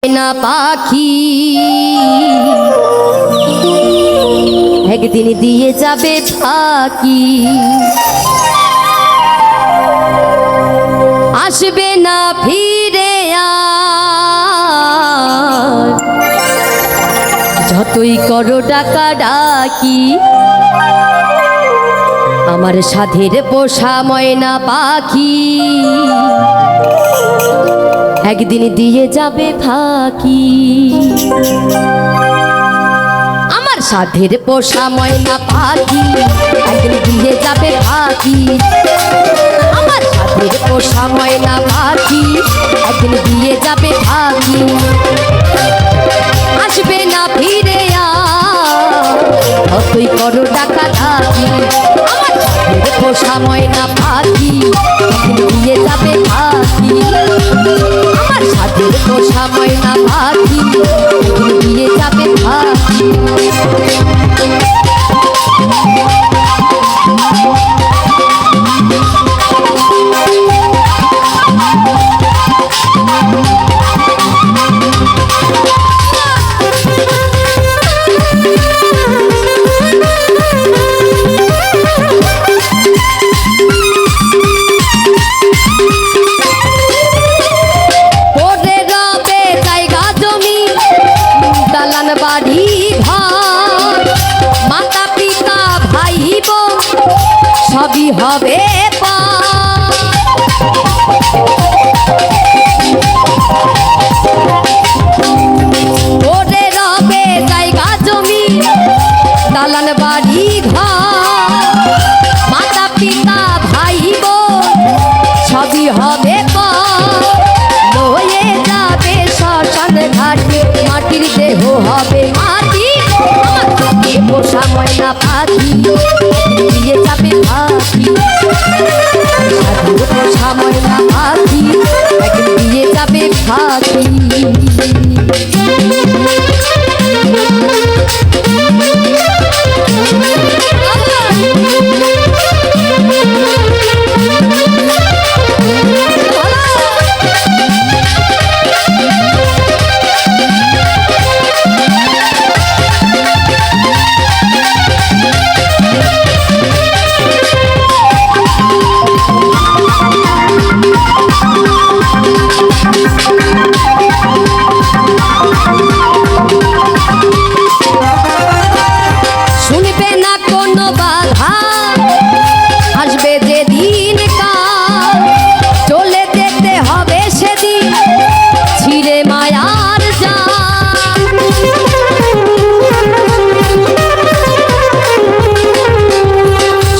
না পাখি একদিন দিয়ে যাবে ফাঁকি, আসবে না ফিরে আর যতই করো ডাকা ডাকি। আমার সাধের পোষা ময়না পাখি একদিন দিয়ে যাবে ফাঁকি। আমার সাধের পোষা ময়না পাখি একদিন দিয়ে যাবে ফাঁকি। আমার সাধের পোষা ময়না পাখি একদিন দিয়ে যাবে ফাঁকি, আসবে না ফিরে আর যতই করো ডাকা ডাকি। আমার সাধের পোষা ময়না পাখি একদিন দিয়ে যাবে ফাঁকি। আমার সাধের পোষা ময়না পাখি একদিন দিয়ে যাবে ফাঁকি। বাড়ি ঘর মাতা পিতা ভাই বোন সবই হবে ওরে রবে জায়গা জমি দালান বাড়ি ঘর মাতা পিতা ভাই বোন সবই হবে লয়ে যাবে শ্মশান ঘাটে মাটির দেহ হবে মাটি। আমার সাধের পোষা ময়না পাখি দিয়ে যাবে ফাঁকি। সাধের পোষা ময়না পাখি একদিন দিয়ে যাবে ফাঁকি। শুনবে না কোনো বাধা, আসবে যেদিন কাল চলে যেতে হবে সেদিন ছিঁড়ে মায়ার জাল।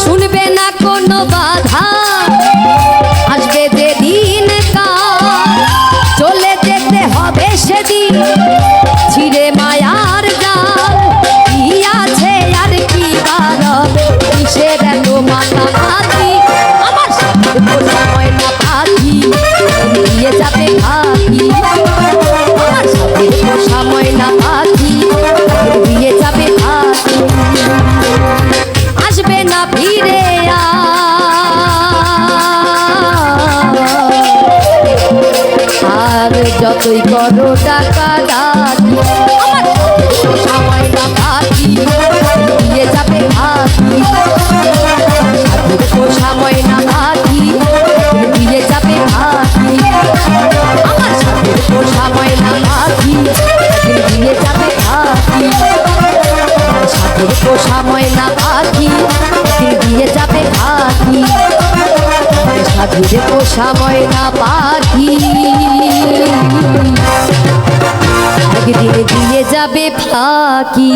শুনবে না কোনো বাধা, আসবে যেদিন কাল চলে যেতে হবে সেদিন ছিঁড়ে মায়ার জাল। কি আছে আর কি বাড়বে কিসের এত মাতামাতি। আমার সাধের পোষা ময়না পাখি দিয়ে যাবে ফাঁকি। আমার সাধের পোষা ময়না পাখি দিয়ে যাবে ফাঁকি, আসবে না ফিরে আর যতই করো টাকা ডাকি। আমার পোষা ময়না পাখি দিয়ে যাবে ফাঁকি। সাধের পোষা ময়না পাখি দিয়ে যাবে ফাঁকি। আমার সাধের পোষা ময়না পাখি দিয়ে যাবে ফাঁকি। সাধের পোষা ময়না পাখি দিয়ে যাবে ফাঁকি। সাধের পোষা ময়না পাখি একদিন দিয়ে যাবে ফাঁকি।